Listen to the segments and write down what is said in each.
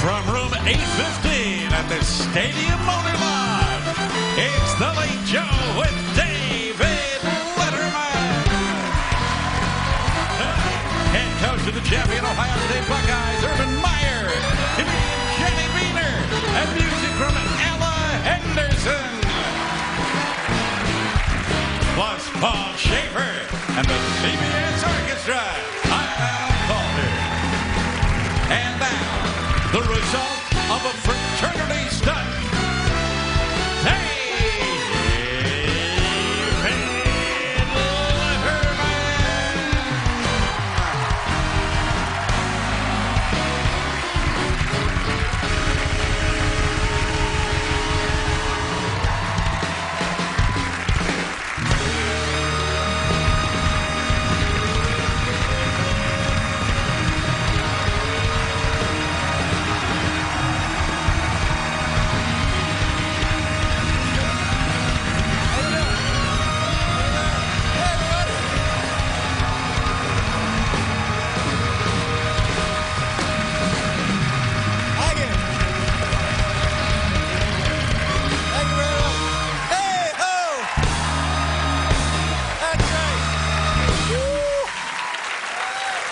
from room 815 at the Stadium Motor Lodge, it's The Late Show with David Letterman. Head coach of the champion Ohio State Buckeyes, Meyer, comedian Beehner, and music from Henderson. Plus Paul Schaefer and the CBS Orchestra. And now, the result of a fraternity stunt.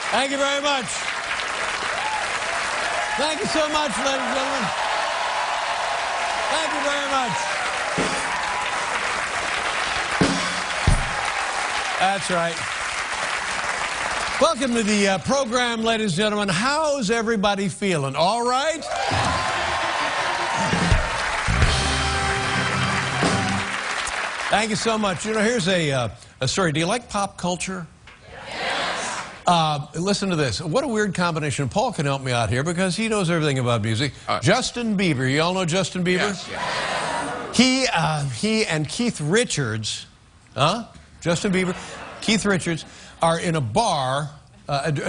Thank you very much. Thank you so much, ladies and gentlemen. Thank you very much. That's right. Welcome to the program, ladies and gentlemen. How's everybody feeling? All right? Thank you so much. You know, here's a story. Do you like pop culture? Listen to this. What a weird combination. Paul can help me out here because he knows everything about music. Justin Bieber. You all know Justin Bieber? Yes. He and Keith Richards, Justin Bieber, Keith Richards, are in a bar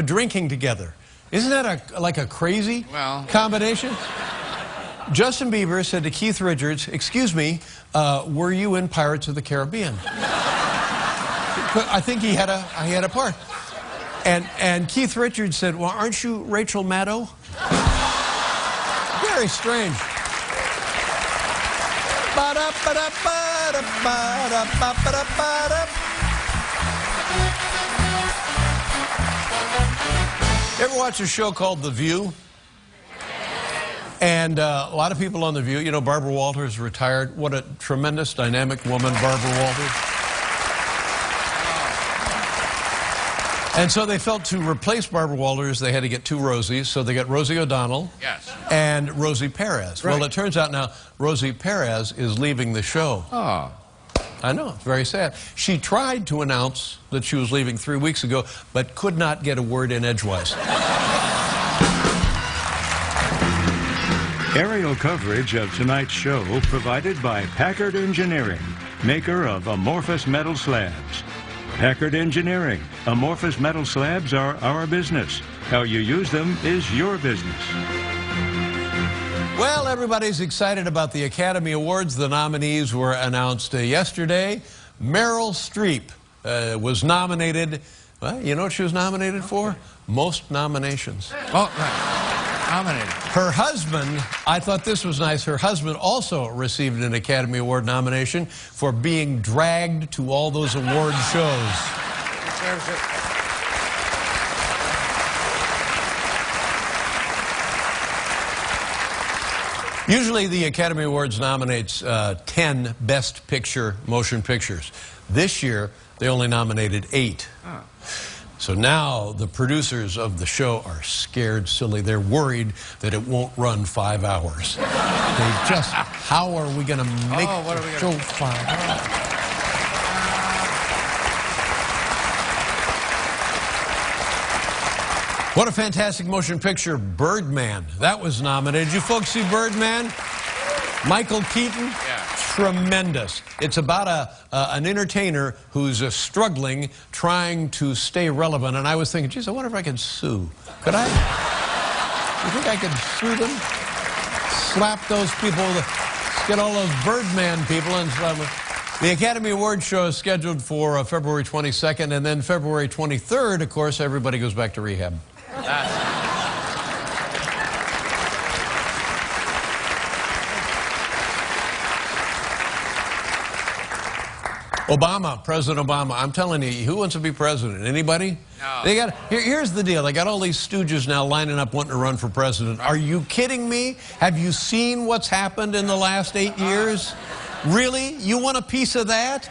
drinking together. Isn't that like a crazy combination? Justin Bieber said to Keith Richards, "Excuse me, were you in Pirates of the Caribbean?" I think he had a part. And Keith Richards said, "Well, aren't you Rachel Maddow?" Very strange. Ever watch a show called The View? And a lot of people on The View, you know, Barbara Walters retired. What a tremendous, dynamic woman, Barbara Walters. And so they felt to replace Barbara Walters, they had to get two Rosies. So they got Rosie O'Donnell and Rosie Perez. Right. Well, it turns out now Rosie Perez is leaving the show. Oh. I know, it's very sad. She tried to announce that she was leaving 3 weeks ago, but could not get a word in edgewise. Aerial coverage of tonight's show provided by Packard Engineering, maker of amorphous metal slabs. Packard Engineering. Amorphous metal slabs are our business. How you use them is your business. Well, everybody's excited about the Academy Awards. The nominees were announced yesterday. Meryl Streep was nominated. Well, you know what she was nominated for? Most nominations. Oh, right. Nominated. Her husband, I thought this was nice, her husband also received an Academy Award nomination for being dragged to all those award shows. Usually the Academy Awards nominates 10 Best Picture motion pictures. This year, they only nominated 8. Oh. So now the producers of the show are scared silly. They're worried that it won't run 5 hours. They just, how are we going to make the show 5 hours? What a fantastic motion picture, Birdman. That was nominated. Did you folks see Birdman? Michael Keaton? Yeah. Tremendous. It's about an entertainer who's struggling, trying to stay relevant. And I was thinking, geez, I wonder if I could sue. Could I? You think I could sue them? Slap those people, get all those Birdman people and slap them. The Academy Awards show is scheduled for February 22nd, and then February 23rd, of course, everybody goes back to rehab. Obama, President Obama. I'm telling you, who wants to be president? Anybody? No. They got. Here's the deal. They got all these stooges now lining up wanting to run for president. Are you kidding me? Have you seen what's happened in the last 8 years? Really? You want a piece of that?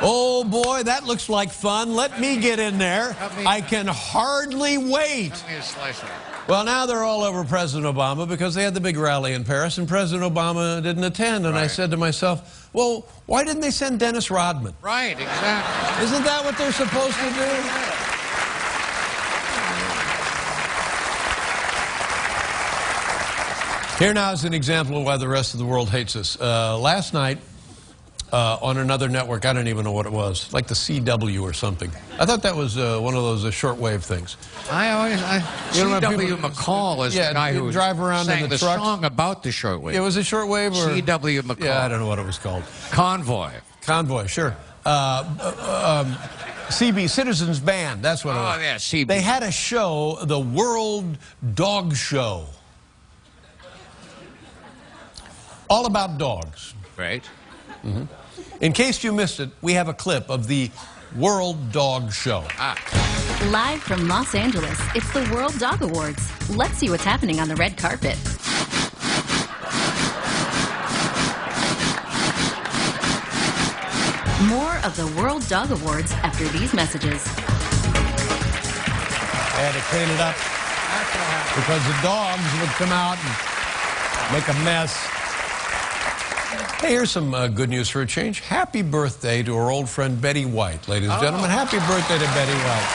Oh boy, that looks like fun. Let me get in there. I can hardly wait. Let me a slice of it. Well, now they're all over President Obama because they had the big rally in Paris and President Obama didn't attend. And I said to myself, well, why didn't they send Dennis Rodman? Right, exactly. Isn't that what they're supposed to do? Here now is an example of why the rest of the world hates us. Last night, on another network, I don't even know what it was, like the CW or something. I thought that was one of those shortwave things. C.W. McCall is the guy who drive around sang in the the trucks. song about the shortwave. It was a shortwave or C.W. McCall. Yeah, I don't know what it was called. Convoy. Convoy, sure. CB, Citizens Band, that's what it was. Oh, yeah, CB. They had a show, the World Dog Show. All about dogs. Right. Mm-hmm. In case you missed it, we have a clip of the World Dog Show. Live from Los Angeles, it's the World Dog Awards. Let's see what's happening on the red carpet. More of the World Dog Awards after these messages. They had to clean it up because the dogs would come out and make a mess. Hey, here's some good news for a change. Happy birthday to our old friend Betty White, ladies and gentlemen. Happy birthday to Betty White.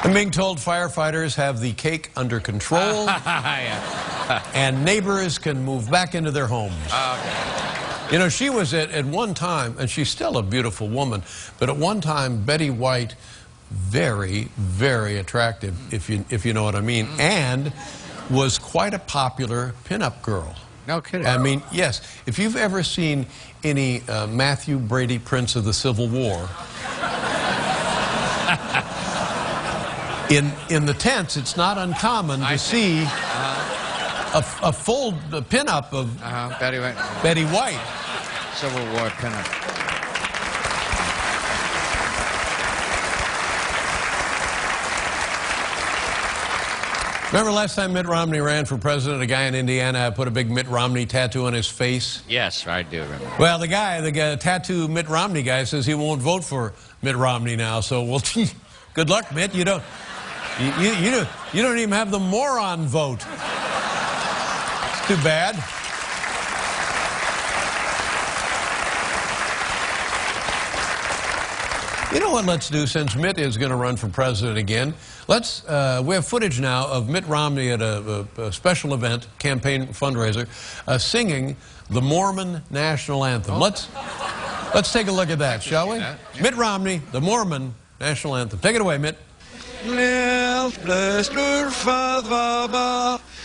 I'm being told firefighters have the cake under control and neighbors can move back into their homes. You know, she was at one time, and she's still a beautiful woman, but at one time, Betty White, very, very attractive, if you know what I mean, and was quite a popular pinup girl. No kidding. I mean, yes. If you've ever seen any Matthew Brady, Prince of the Civil War, in the tents, it's not uncommon to see a full pinup of Betty White. Civil War pinup. Remember last time Mitt Romney ran for president, a guy in Indiana put a big Mitt Romney tattoo on his face? Yes, I do remember. Well, the guy, tattoo Mitt Romney guy says he won't vote for Mitt Romney now, so well, good luck, Mitt. You don't even have the moron vote. It's too bad. You know what let's do, since Mitt is going to run for president again? We have footage now of Mitt Romney at a special event, campaign fundraiser, singing the Mormon national anthem. Let's take a look at that, shall we? Mitt Romney, the Mormon national anthem. Take it away, Mitt.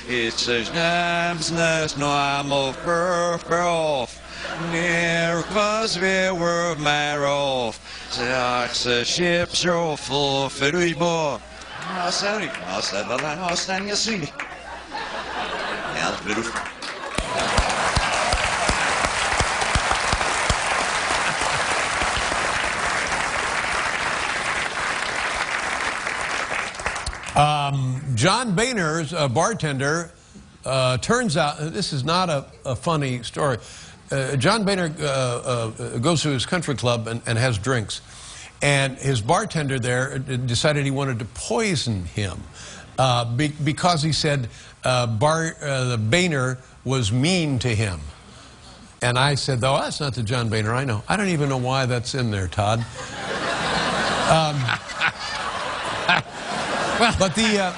It's says name's no I'm of off. Near cause we were off. The ships are full of more. Sorry, I said the line was standing a city. Yeah, that's beautiful. John Boehner's bartender, turns out, this is not a funny story. John Beehner goes to his country club and has drinks. And his bartender there decided he wanted to poison him because he said Boehner was mean to him. And I said, oh, that's not the John Boehner I know. I don't even know why that's in there, Todd. But the...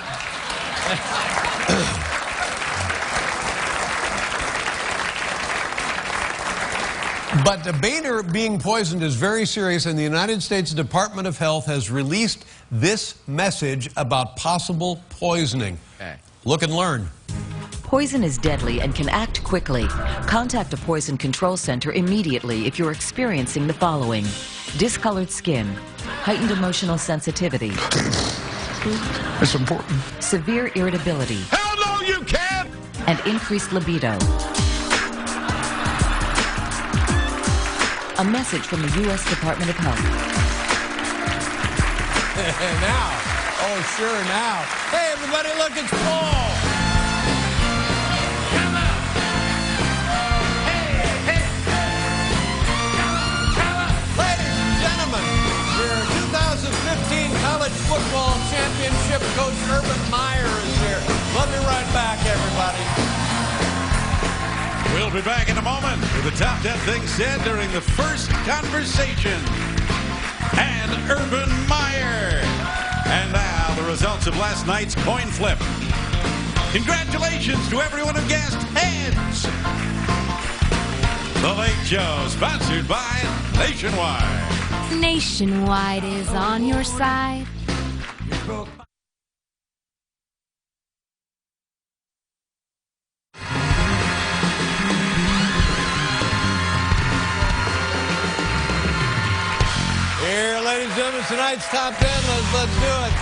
But the Boehner being poisoned is very serious, and the United States Department of Health has released this message about possible poisoning. Okay. Look and learn. Poison is deadly and can act quickly. Contact a poison control center immediately if you're experiencing the following: discolored skin, heightened emotional sensitivity, It's important. severe irritability, Hell no, you can't! and increased libido. A message from the U.S. Department of Health. Now. Oh, sure, now. Hey, everybody, look, it's Paul. Come on. Hey, hey. Come on. Ladies and gentlemen, your 2015 college football championship coach Urban Meyer is here. We'll be right back, everybody. We'll be back in a moment with the top 10 things said during the first conversation. And Urban Meyer. And now the results of last night's coin flip. Congratulations to everyone who guessed heads. The Late Show, sponsored by Nationwide. Nationwide is on your side. Here, ladies and gentlemen, tonight's top 10. Let's do it.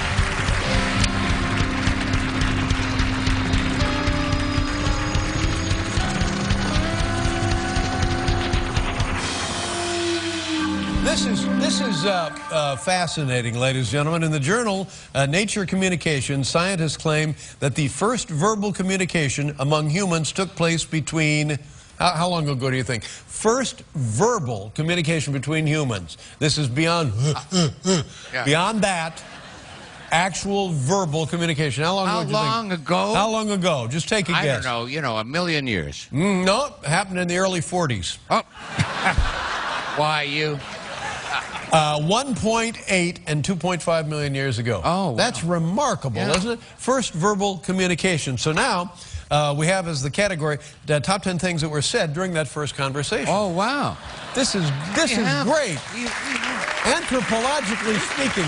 This is fascinating, ladies and gentlemen. In the journal Nature Communications, scientists claim that the first verbal communication among humans took place between... How long ago do you think? First verbal communication between humans. This is beyond beyond that. Actual verbal communication. How long ago? How long ago? Just take a guess. I don't know. You know, a million years. No, it happened in the early 40s. Oh. Why you? 1.8 and 2.5 million years ago. Oh, wow. That's remarkable, isn't it? First verbal communication. So now we have as the category the top 10 things that were said during that first conversation. Oh, wow. This is great. Anthropologically speaking.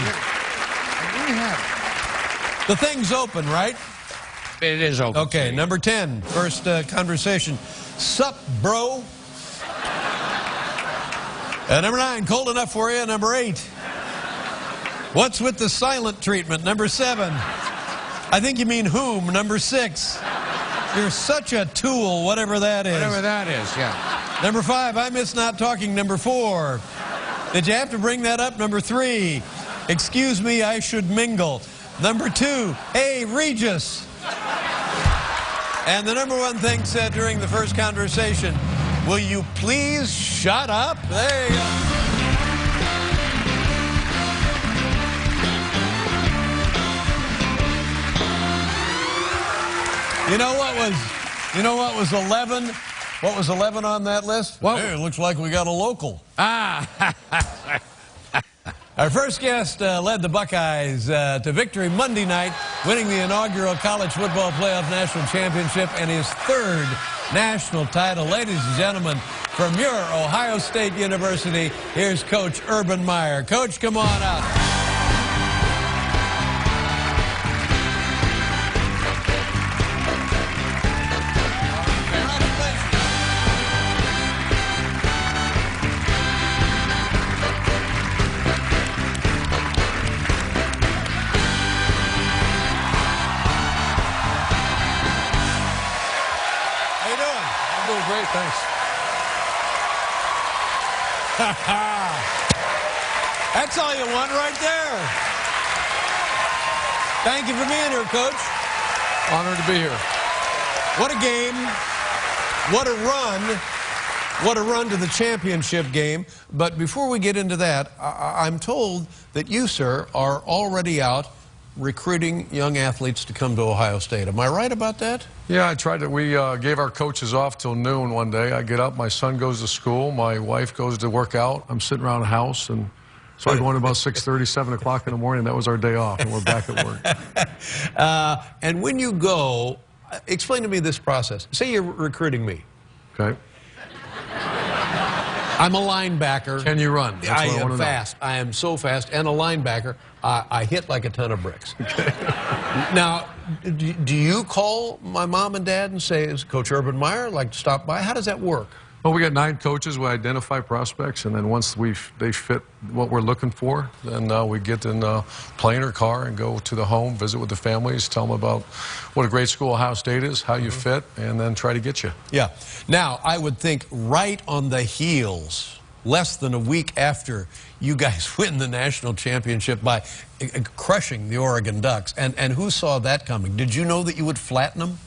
The thing's open, right? It is open. Okay, number 10, first conversation. Sup, bro? Number 9, cold enough for you. Number 8, what's with the silent treatment? Number 7, I think you mean whom. Number 6, you're such a tool, whatever that is. Whatever that is, yeah. Number 5, I miss not talking. Number 4, did you have to bring that up? Number 3, excuse me, I should mingle. Number 2, hey, Regis. And the number 1 thing said during the first conversation, will you please shut up? There you go. You know what was 11? What was 11 on that list? What? Hey, it looks like we got a local. Ah. Our first guest led the Buckeyes to victory Monday night, winning the inaugural College Football Playoff National Championship and his 3rd national title. Ladies and gentlemen, from your Ohio State University, here's Coach Urban Meyer. Coach, come on out. Great, thanks. That's all you want right there. Thank you for being here, Coach. Honored to be here. What a game. What a run. What a run to the championship game. But before we get into that, I'm told that you, sir, are already out recruiting young athletes to come to Ohio State. Am I right about that? Yeah, I tried to. We gave our coaches off till noon one day. I get up, my son goes to school, my wife goes to work out. I'm sitting around the house, and so I go in about 6:30, 7 o'clock in the morning. That was our day off, and we're back at work. And when you go, explain to me this process. Say you're recruiting me. Okay. I'm a linebacker. Can you run? I am fast. I am so fast. And a linebacker, I hit like a ton of bricks. Okay. Now, do you call my mom and dad and say, is Coach Urban Meyer like to stop by? How does that work? Well, we got 9 coaches. We identify prospects, and then once they fit what we're looking for, then we get in a plane or car and go to the home, visit with the families, tell them about what a great school Ohio State is, how you fit, and then try to get you. Yeah. Now, I would think right on the heels less than a week after you guys win the national championship by crushing the Oregon Ducks. And who saw that coming? Did you know that you would flatten them?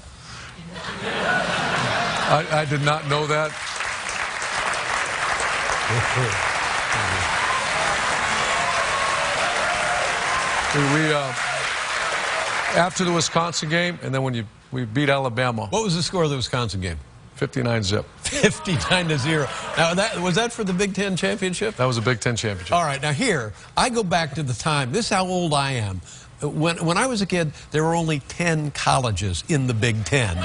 I did not know that. After the Wisconsin game, and then when we beat Alabama. What was the score of the Wisconsin game? 59-zip. 59-0. Now, was that for the Big Ten championship? That was a Big Ten championship. All right, now here, I go back to the time. This is how old I am. When I was a kid, there were only 10 colleges in the Big Ten.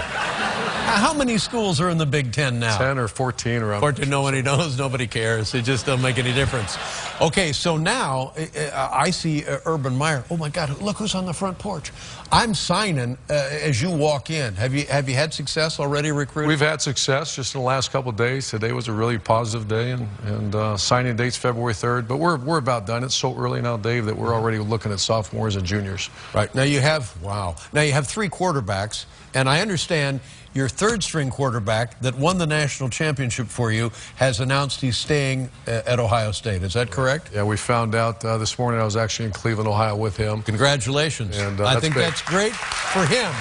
How many schools are in the Big Ten now? 10 or 14 around. 14, nobody knows, nobody cares. It just doesn't make any difference. Okay, so now I see Urban Meyer. Oh my God, look who's on the front porch. I'm signing as you walk in. Have you had success already recruiting? We've had success just in the last couple of days. Today was a really positive day, and signing date's February 3rd. But we're about done. It's so early now, Dave, that we're already looking at sophomores and juniors. Right, now you have, wow. Now you have 3 quarterbacks, and I understand your third-string quarterback that won the national championship for you has announced he's staying at Ohio State. Is that correct? Yeah, we found out this morning. I was actually in Cleveland, Ohio with him. Congratulations. And I think that's great for him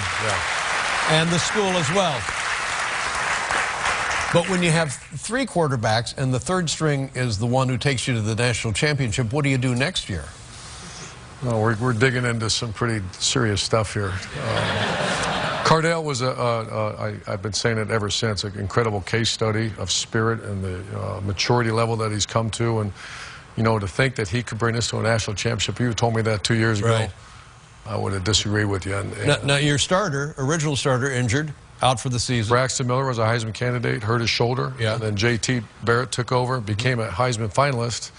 and the school as well. But when you have 3 quarterbacks and the third string is the one who takes you to the national championship, what do you do next year? Well, we're digging into some pretty serious stuff here. Cardale was I've been saying it ever since, an incredible case study of spirit and the maturity level that he's come to. And, you know, to think that he could bring us to a national championship, if you told me that 2 years ago, I would have disagreed with you. Now, your starter, original starter, injured, out for the season. Braxton Miller was a Heisman candidate, hurt his shoulder. Yeah. And then J.T. Barrett took over, became a Heisman finalist,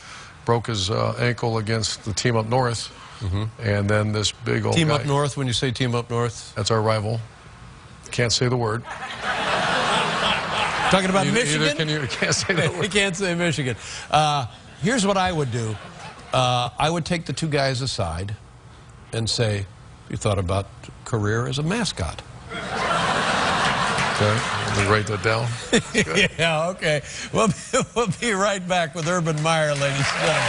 broke his ankle against the team up north. And then this big old Team guy. up north, when you say team up north? That's our rival. Can't say the word. Talking about Michigan? You can't say that word. You can't say Michigan. Here's what I would do. I would take the 2 guys aside and say, you thought about career as a mascot. Okay, let me write that down. Yeah, okay. We'll be right back with Urban Meyer, ladies and gentlemen.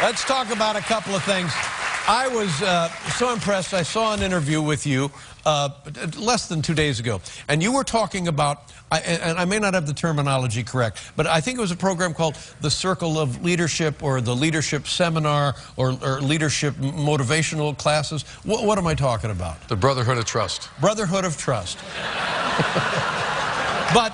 Let's talk about a couple of things. I was so impressed. I saw an interview with you less than 2 days ago, and you were talking about, and I may not have the terminology correct, but I think it was a program called the Circle of Leadership or the Leadership Seminar or Leadership Motivational Classes. What am I talking about? The Brotherhood of Trust. Brotherhood of Trust. But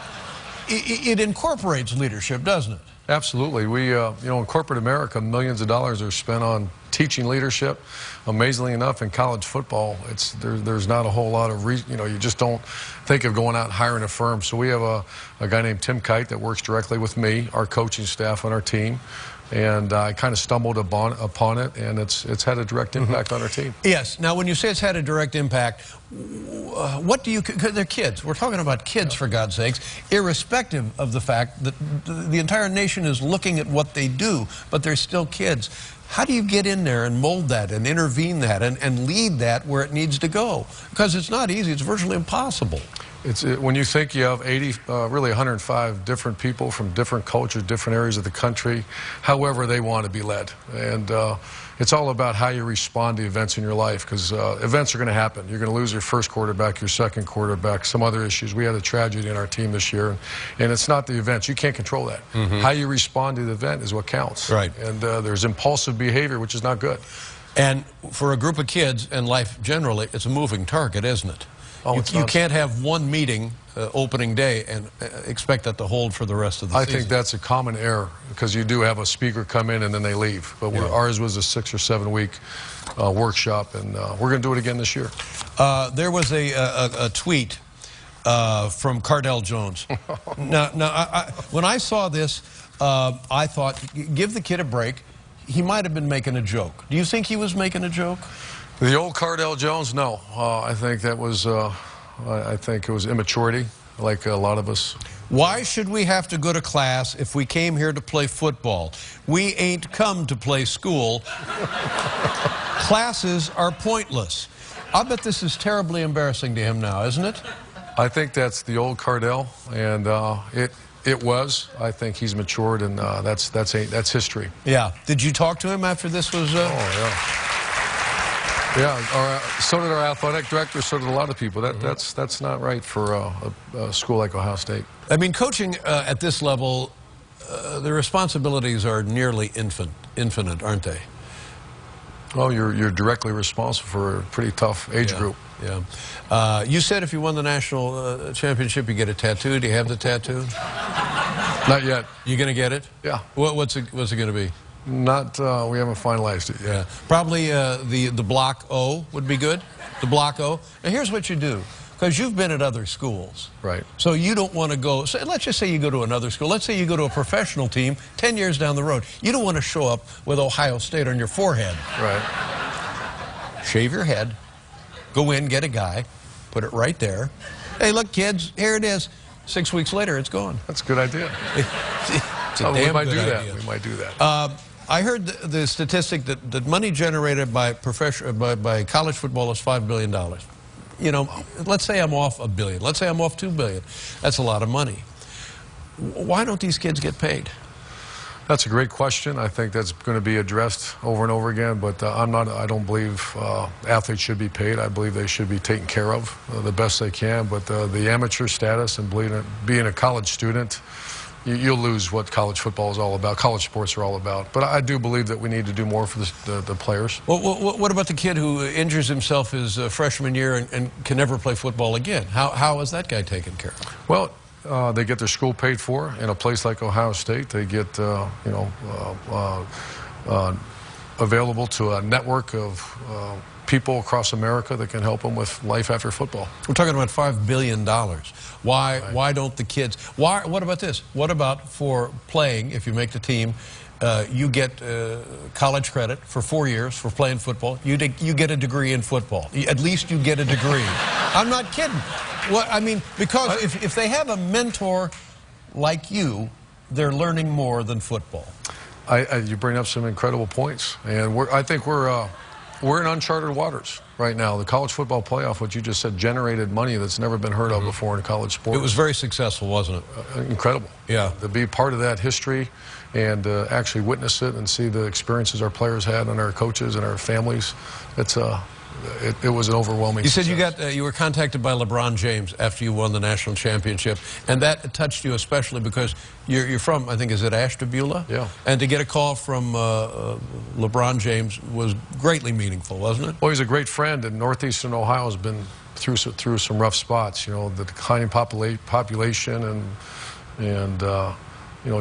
it incorporates leadership, doesn't it? Absolutely. We, you know, in corporate America, millions of dollars are spent on teaching leadership. Amazingly enough, in college football, there's not a whole lot of you just don't think of going out and hiring a firm. So we have a guy named Tim Kite that works directly with me, our coaching staff, on our team. And I kind of stumbled upon it, and it's had a direct impact on our team. Yes. Now, when you say it's had a direct impact, what do you? Cause they're kids. We're talking about kids, for God's sakes, irrespective of the fact that the entire nation is looking at what they do, but they're still kids. How do you get in there and mold that and intervene that and lead that where it needs to go? Because it's not easy. It's virtually impossible. When you think you have really 105 different people from different cultures, different areas of the country, however they want to be led. And it's all about how you respond to events in your life, because events are going to happen. You're going to lose your first quarterback, your second quarterback, some other issues. We had a tragedy in our team this year, and it's not the events. You can't control that. How you respond to the event is what counts. Right. And there's impulsive behavior, which is not good. And for a group of kids and life generally, it's a moving target, isn't it? Oh, you can't have one meeting opening day and expect that to hold for the rest of the season. I think that's a common error, because you do have a speaker come in and then they leave. But ours was a 6 or 7 week workshop, and we're going to do it again this year. There was a tweet from Cardale Jones. Now when I saw this, I thought, give the kid a break. he might have been making a joke. Do you think he was making a joke? The old Cardell Jones, no. I think that was, I think it was immaturity, like a lot of us. Why should we have to go to class if we came here to play football? We ain't come to play school. Classes are pointless. I bet this is terribly embarrassing to him now, isn't it? I think that's the old Cardell, and it was. I think he's matured, and that's history. Yeah. Did you talk to him after this was? Oh yeah. Yeah. So did our athletic director. So did a lot of people. That's not right for a school like Ohio State. I mean, coaching at this level, the responsibilities are nearly infinite, aren't they? Well, you're directly responsible for a pretty tough age group. Yeah. You said if you won the national championship, you get a tattoo. Do you have the tattoo? Not yet. You going to get it? Yeah. What's it going to be? Not. We haven't finalized it yet. Yeah. Probably the block O would be good. The block O. And here's what you do. Because you've been at other schools. Right. So you don't want to go, so let's just say you go to another school. Let's say you go to a professional team 10 years down the road. You don't want to show up with Ohio State on your forehead. Right. Shave your head, go in, get a guy, put it right there. Hey, look, kids, here it is. 6 weeks later, it's gone. That's a good idea. It's a we damn might good do idea. that. We might do that. I heard the statistic that money generated by college football is $5 billion. You know, let's say I'm off $1 billion. Let's say I'm off $2 billion. That's a lot of money. Why don't these kids get paid? That's a great question. I think that's going to be addressed over and over again. But I don't believe athletes should be paid. I believe they should be taken care of the best they can. But the amateur status and being a college student, you'll lose what college football is all about, college sports are all about. But I do believe that we need to do more for the players. Well, what about the kid who injures himself his freshman year and can never play football again? How is that guy taken care of? Well, they get their school paid for. In a place like Ohio State, they get, available to a network of people across America that can help them with life after football. We're talking about $5 billion. Why don't the kids? What about this? What about for playing, if you make the team, you get college credit for 4 years for playing football. You get a degree in football. At least you get a degree. I'm not kidding. I mean, because if they have a mentor like you, they're learning more than football. You bring up some incredible points, and I think we're in uncharted waters right now. The college football playoff, what you just said, generated money that's never been heard of before in college sports. It was very successful, wasn't it? Incredible. Yeah. To be part of that history and actually witness it and see the experiences our players had and our coaches and our families, it was an overwhelming success. You said you were contacted by LeBron James after you won the national championship, and that touched you especially because you're from, I think, is it Ashtabula? Yeah. And to get a call from LeBron James was greatly meaningful, wasn't it? Well, he's a great friend, and northeastern Ohio has been through some rough spots. You know, the declining population and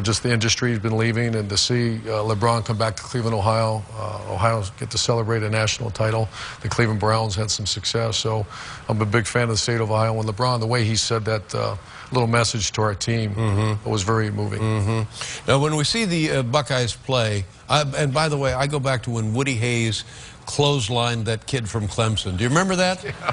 just the industry has been leaving, and to see LeBron come back to Cleveland, Ohio, Ohio get to celebrate a national title. The Cleveland Browns had some success, so I'm a big fan of the state of Ohio. And LeBron, the way he said that little message to our team was very moving. Now, when we see the Buckeyes play, and by the way, I go back to when Woody Hayes clotheslined that kid from Clemson. Do you remember that? Yeah.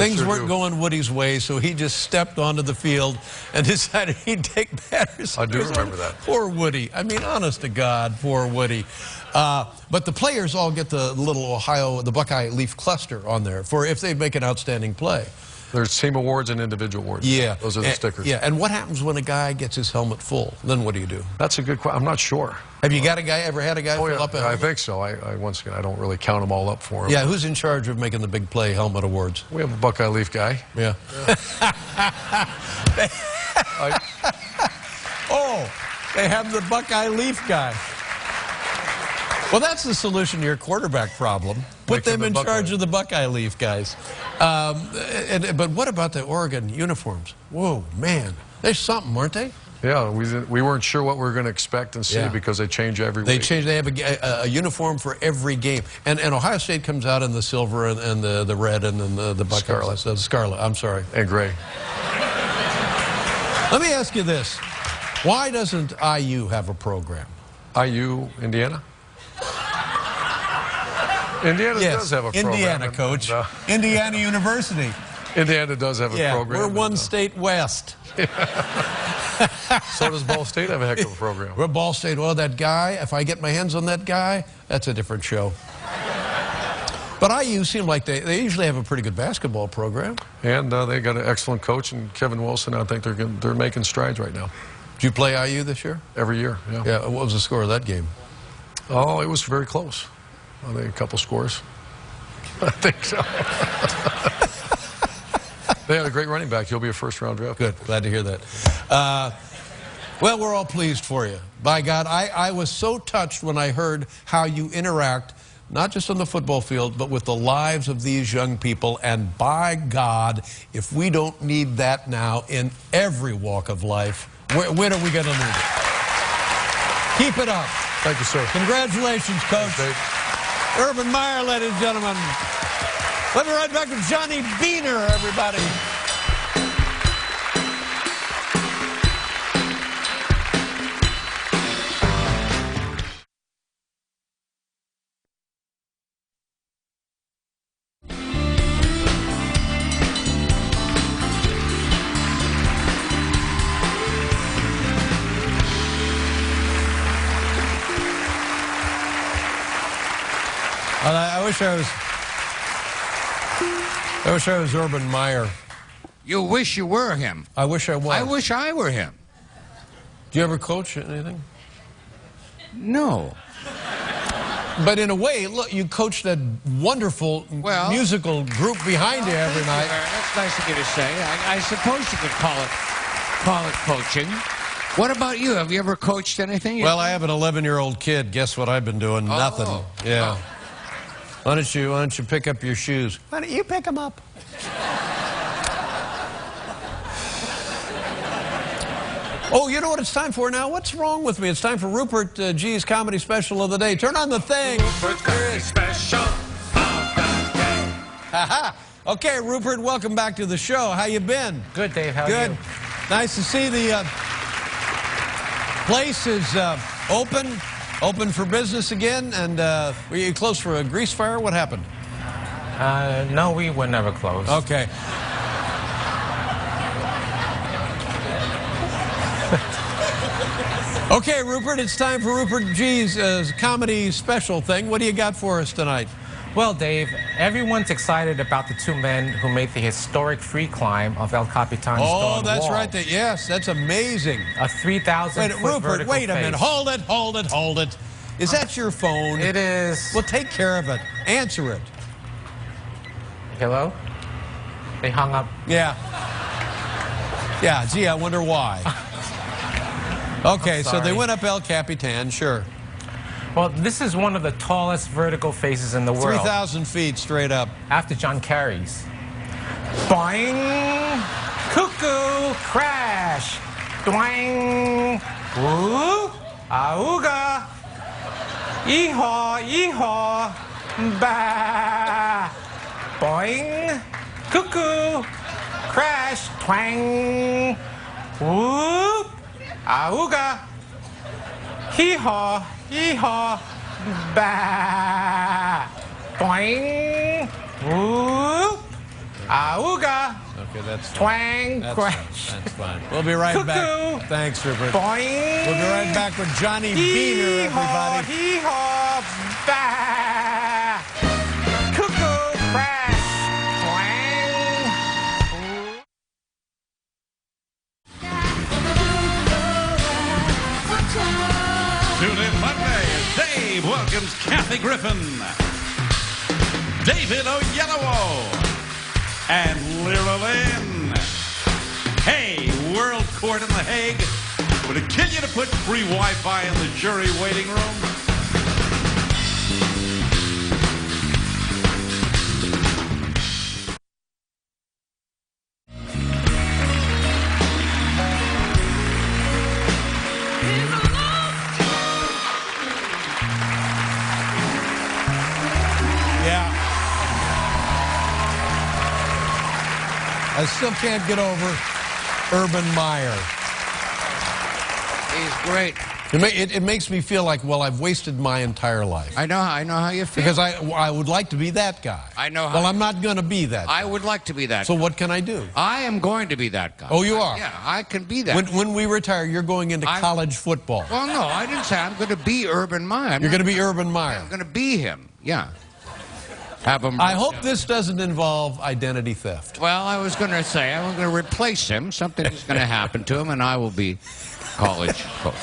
Things weren't going Woody's way, so he just stepped onto the field and decided he'd take batters. I do remember that. Poor Woody. I mean, honest to God, poor Woody. But the players all get the little the Buckeye leaf cluster on there for if they make an outstanding play. There's team awards and individual awards. Yeah. Those are the stickers. Yeah, and what happens when a guy gets his helmet full? Then what do you do? That's a good question. I'm not sure. Have you ever had a guy fill up a helmet? I think so. Once again, I don't really count them all up for him. Yeah, who's in charge of making the big play helmet awards? We have a Buckeye Leaf guy. Yeah. Oh, they have the Buckeye Leaf guy. Well, that's the solution to your quarterback problem. Put them in charge of the Buckeye Leaf guys. But what about the Oregon uniforms? Whoa, man. They're something, weren't they? Yeah, we weren't sure what we were going to expect and see because they change every week. They have a uniform for every game. And Ohio State comes out in the silver and the red and then the Buckeyes. Scarlet. Scarlet, I'm sorry. And gray. Let me ask you this. Why doesn't IU have a program? IU, Indiana? Indiana does have a program. Indiana, Coach. Indiana University. Indiana does have a program. We're one state west. So does Ball State have a heck of a program. We're Ball State. Well, that guy, if I get my hands on that guy, that's a different show. But IU seem like they usually have a pretty good basketball program. And they got an excellent coach, and Kevin Wilson. I think they're making strides right now. Did you play IU this year? Every year, yeah. Yeah, what was the score of that game? Oh, it was very close. I think a couple scores. I think so. They had a great running back. He'll be a first-round draft. Good. Glad to hear that. Well, we're all pleased for you. By God, I was so touched when I heard how you interact, not just on the football field, but with the lives of these young people. And by God, if we don't need that now in every walk of life, when are we going to need it? Keep it up. Thank you, sir. Congratulations, Coach. Urban Meyer, ladies and gentlemen. We'll be right back with Johnny Beehner, everybody. I wish I was Urban Meyer. You wish you were him. I wish I was. I wish I were him. Do you ever coach anything? No. But in a way, look, you coach that wonderful musical group behind you every night. That's nice of you to say. I suppose you could call it coaching. What about you? Have you ever coached anything? Well, I have an 11-year-old kid. Guess what I've been doing? Oh. Nothing. Yeah. Oh. Why don't you pick up your shoes? Why don't you pick them up? Oh, you know what it's time for now? What's wrong with me? It's time for Rupert G's comedy special of the day. Turn on the thing. Rupert's comedy special of the day. Ha-ha. Okay, Rupert, welcome back to the show. How you been? Good, Dave. How are you? Good. Nice to see the place is open for business again. And were you closed for a grease fire? What happened? No, we were never closed. Okay. Okay, Rupert, it's time for Rupert G's comedy special thing. What do you got for us tonight? Well, Dave, everyone's excited about the two men who made the historic free climb of El Capitan's stone wall. Oh, that's right. Yes, that's amazing. A 3,000-foot Rupert, vertical wait a minute. Hold it. Is that your phone? It is. Well, take care of it. Answer it. Hello? They hung up. Yeah. Yeah, gee, I wonder why. Okay, so they went up El Capitan, sure. Well, this is one of the tallest vertical faces in the world. 3,000 feet straight up. After John Kerry's. Boing! Cuckoo! Crash! Doing! Woo! Auga! Yeehaw! Yeehaw! Bah! Boing! Cuckoo! Crash! Twang! Whoop! Auga! Hee-haw! Hee-haw! Bah! Boing! Whoop! Auga! Okay, that's twang! Crash! That's fine. We'll be right back. Thanks, Rupert. Boing! We'll be right back with Johnny Beehner, everybody. Hee-haw! Bah! Cuckoo! Crash! Twang! Tune in Monday as Dave welcomes Kathy Griffin, David Oyelowo, and Lyra Lynn. Hey, World Court in The Hague. Would it kill you to put free Wi-Fi in the jury waiting room? I still can't get over Urban Meyer. He's great. It makes me feel like, well, I've wasted my entire life. I know how you feel. Because I would like to be that guy. I know how. Well, I'm not going to be that guy. I would like to be that So guy. what can I do? I am going to be that guy. Oh, you are? Yeah, I can be that. When we retire, you're going into college football. Well, no, I didn't say I'm going to be Urban Meyer. You're going to be Urban Meyer. I'm going to be him, yeah. Have him. I hope this doesn't involve identity theft. Well, I was going to say, I'm going to replace him. Something is going to happen to him, and I will be college coach.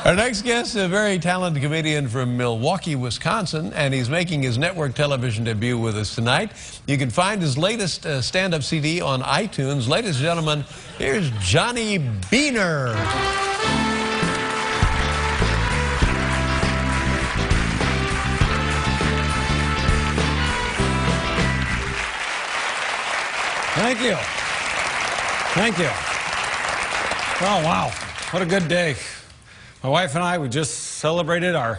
Our next guest is a very talented comedian from Milwaukee, Wisconsin, and he's making his network television debut with us tonight. You can find his latest stand-up CD on iTunes. Ladies and gentlemen, here's Johnny Beehner. Thank you. Thank you. Oh, wow. What a good day. My wife and I, we just celebrated our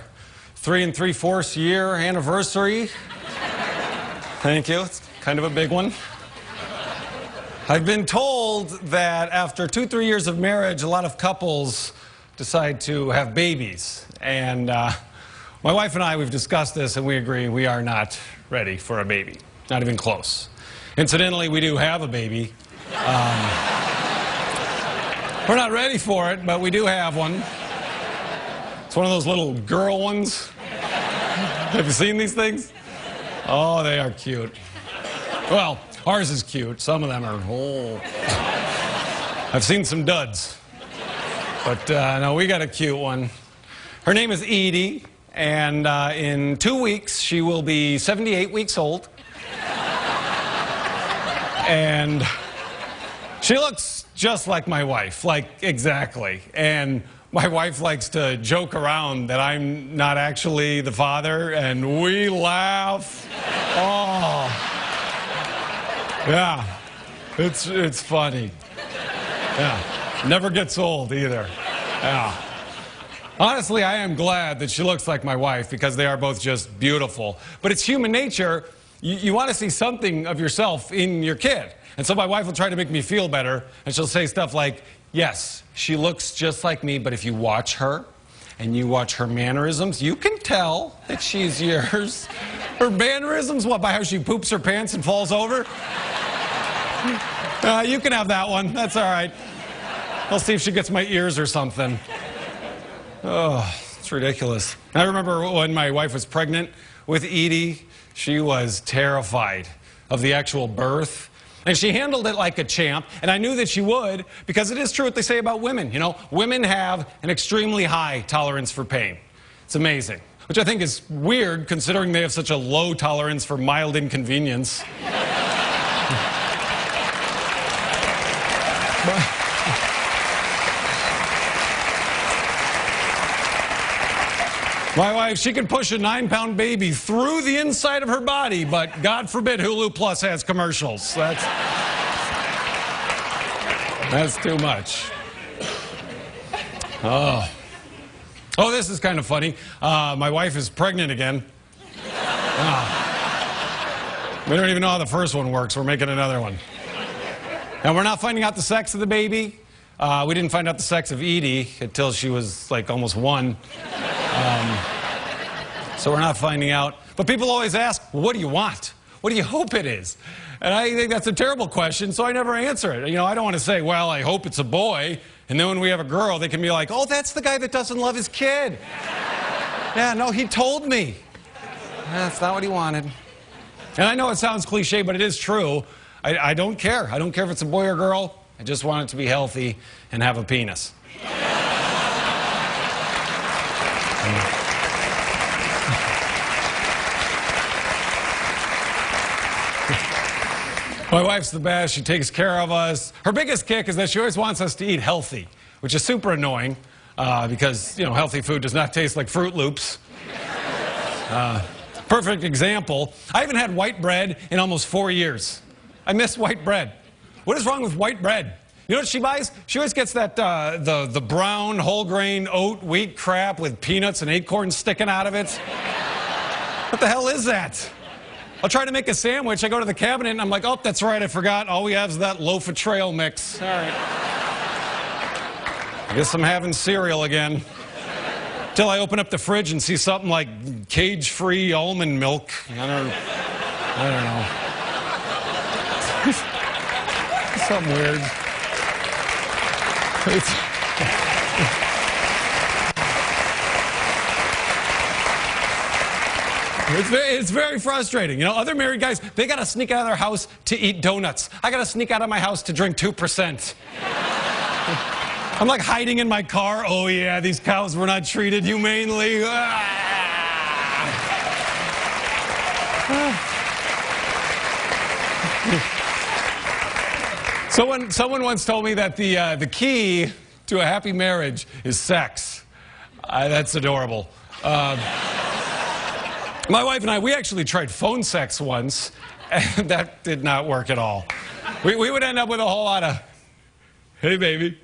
3 3/4 year anniversary. Thank you. It's kind of a big one. I've been told that after 2-3 years of marriage, a lot of couples decide to have babies. And my wife and I, we've discussed this, and we agree we are not ready for a baby. Not even close. Incidentally, we do have a baby. We're not ready for it, but we do have one. It's one of those little girl ones. Have you seen these things? Oh, they are cute. Well, ours is cute. Some of them are, oh. I've seen some duds. But no, we got a cute one. Her name is Edie, and in 2 weeks, she will be 78 weeks old. And she looks just like my wife, like exactly. And my wife likes to joke around that I'm not actually the father, and we laugh. Oh, yeah, it's funny. Yeah, never gets old either. Yeah. Honestly, I am glad that she looks like my wife because they are both just beautiful. But it's human nature. You want to see something of yourself in your kid. And so my wife will try to make me feel better, and she'll say stuff like, yes, she looks just like me, but if you watch her and you watch her mannerisms, you can tell that she's yours. Her mannerisms, what, by how she poops her pants and falls over? You can have that one. That's all right. I'll see if she gets my ears or something. Oh, it's ridiculous. I remember when my wife was pregnant with Edie, she was terrified of the actual birth. And she handled it like a champ, and I knew that she would, because it is true what they say about women. You know, women have an extremely high tolerance for pain. It's amazing, which I think is weird considering they have such a low tolerance for mild inconvenience. My wife, she can push a 9-pound baby through the inside of her body, but God forbid Hulu Plus has commercials. That's too much. Oh, this is kind of funny. My wife is pregnant again. We don't even know how the first one works. We're making another one. And we're not finding out the sex of the baby. We didn't find out the sex of Edie until she was like almost 1. So we're not finding out. But people always ask, well, what do you want? What do you hope it is? And I think that's a terrible question, so I never answer it. You know, I don't want to say, well, I hope it's a boy. And then when we have a girl, they can be like, oh, that's the guy that doesn't love his kid. Yeah, no, he told me. That's not what he wanted. And I know it sounds cliche, but it is true. I don't care. I don't care if it's a boy or girl. I just want it to be healthy and have a penis. My wife's the best. She takes care of us. Her biggest kick is that she always wants us to eat healthy, which is super annoying because, you know, healthy food does not taste like Fruit Loops. Perfect example. I haven't had white bread in almost 4 years. I miss white bread. What is wrong with white bread? You know what she buys? She always gets that the brown whole grain oat wheat crap with peanuts and acorns sticking out of it. What the hell is that? I'll try to make a sandwich. I go to the cabinet and I'm like, oh, that's right, I forgot. All we have is that loaf of trail mix. All right. I guess I'm having cereal again. Till I open up the fridge and see something like cage-free almond milk. I don't know. Something weird. It's very frustrating. You know, other married guys, they got to sneak out of their house to eat donuts. I got to sneak out of my house to drink 2%. I'm like hiding in my car. Oh, yeah, these cows were not treated humanely. Someone once told me that the key to a happy marriage is sex. That's adorable. My wife and I, we actually tried phone sex once, and that did not work at all. We would end up with a whole lot of, hey, baby,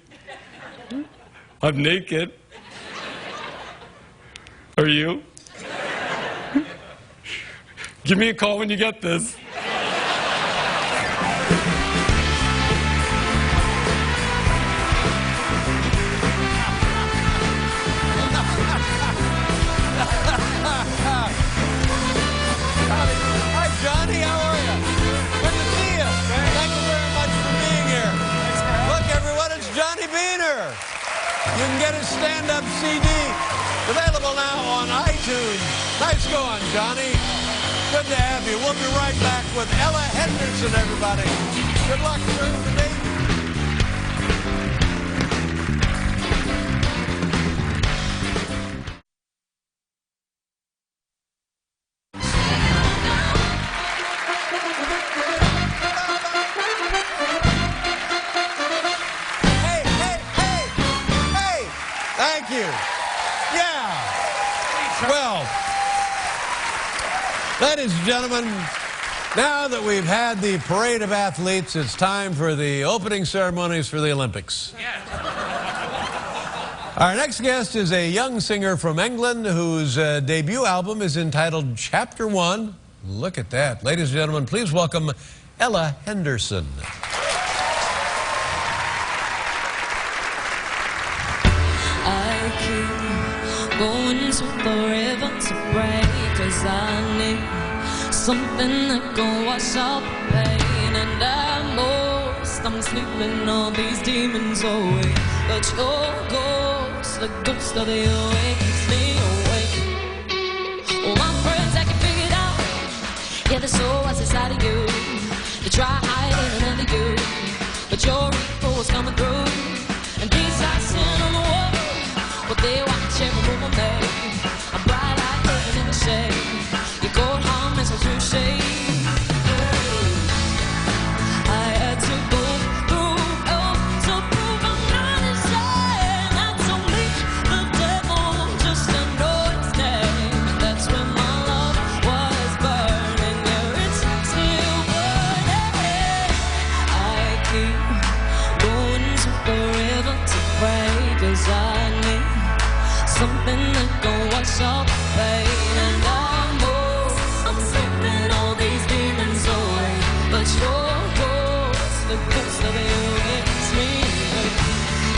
I'm naked. Are you? Give me a call when you get this. Johnny, how are you? Good to see you. Thank you very much for being here. Look, everyone, it's Johnny Beehner. You can get his stand-up CD available now on iTunes. Nice going, Johnny. Good to have you. We'll be right back with Ella Henderson, everybody. Good luck during the day. Thank you. Yeah. Well, ladies and gentlemen, now that we've had the parade of athletes, it's time for the opening ceremonies for the Olympics. Our next guest is a young singer from England whose debut album is entitled Chapter 1. Look at that. Ladies and gentlemen, please welcome Ella Henderson. Going to the river to pray, 'cause I need something that can wash out the pain. And I'm sleeping all these demons away, but your ghost, the ghost of you, it keeps me awake. Oh, my friends, I can figure it out. Yeah, the soul was inside of you. You try hiding another you, but your evil was coming through. And these I sin on the wall, but they watch every move I make. A bright light living in the shade. Your cold harm is a true shade. I had to go through hell to prove I'm not insane. That's only the devil, just to know its name. That's when my love was burning. Yeah, it's still burning. I keep going to the river to pray, 'cause I need something that can wash out the pain. And I'm slipping all these demons away, but your ghost, the ghost of you, gets me.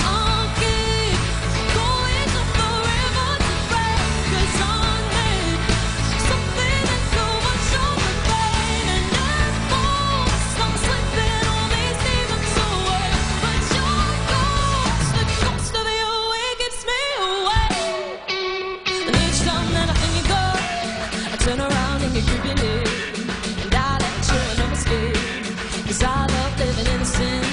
I'll keep going to the river to pray, 'cause I need something that can wash out the pain. And I'm slipping all these demons away, but your ghost, the ghost of you, it gets me away. And each time that I think you go, I turn around and you're creeping in, and I let you in on my skin, 'cause I love living in sin.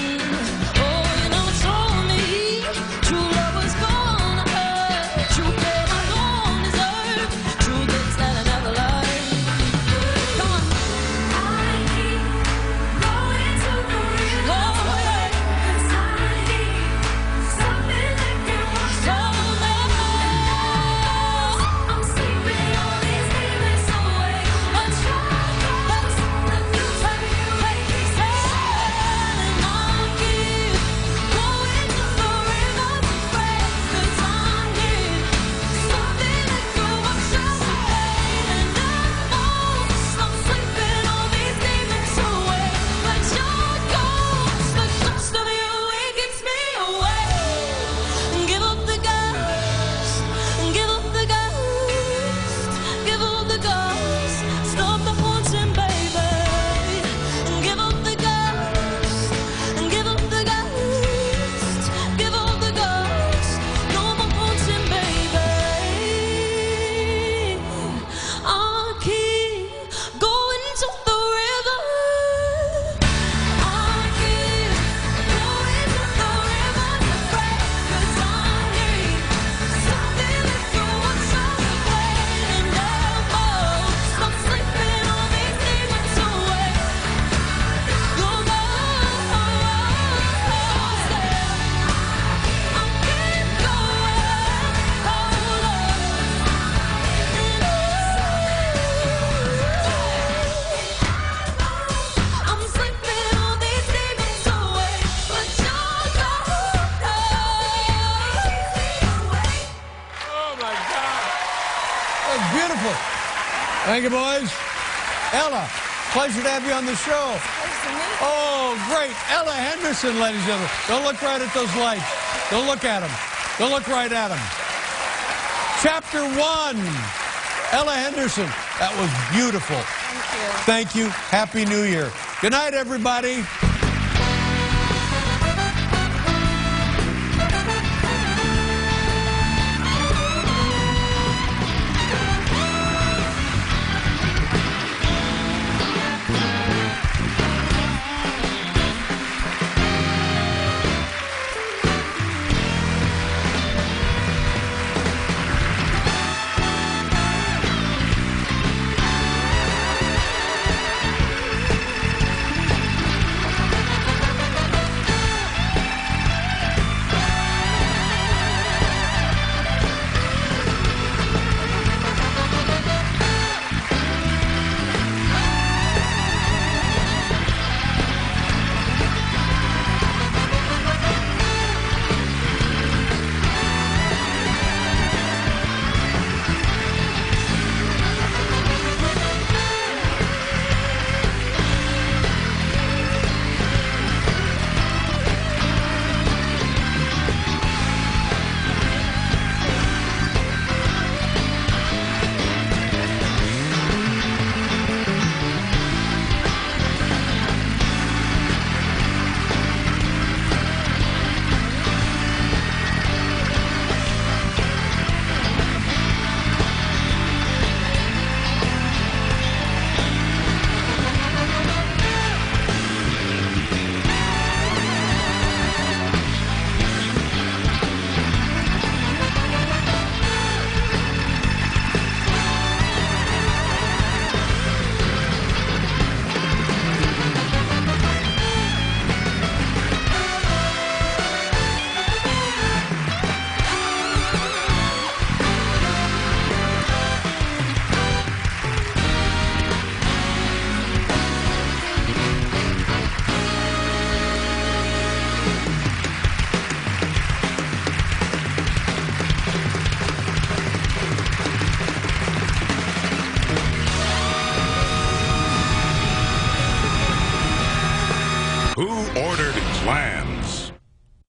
Thank you, boys. Ella, pleasure to have you on the show. Oh, great. Ella Henderson, ladies and gentlemen. Don't look right at those lights. Don't look at them. Don't look right at them. Chapter 1, Ella Henderson. That was beautiful. Thank you. Thank you. Happy New Year. Good night, everybody.